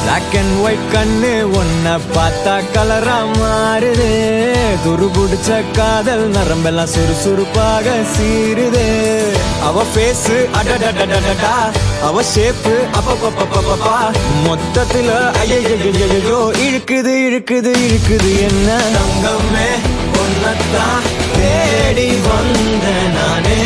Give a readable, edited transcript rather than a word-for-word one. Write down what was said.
Black and white கண்ணு ஒன்ன பார்த்தா கலரா மாறுதே துருபுடிச்ச காதல் நரம்பெல்லாம் சுறுசுறுப்பாக சீருதே அவ ஃபேஸ் அடடடடடடா அவ ஷேப் அப்பப்பப்பப்பப்பா மொத்தத்துல ஐயோ இழுக்குது இழுக்குது இழுக்குது என்ன தங்கமே ஒன்னத்தான் தேடி வந்த நானே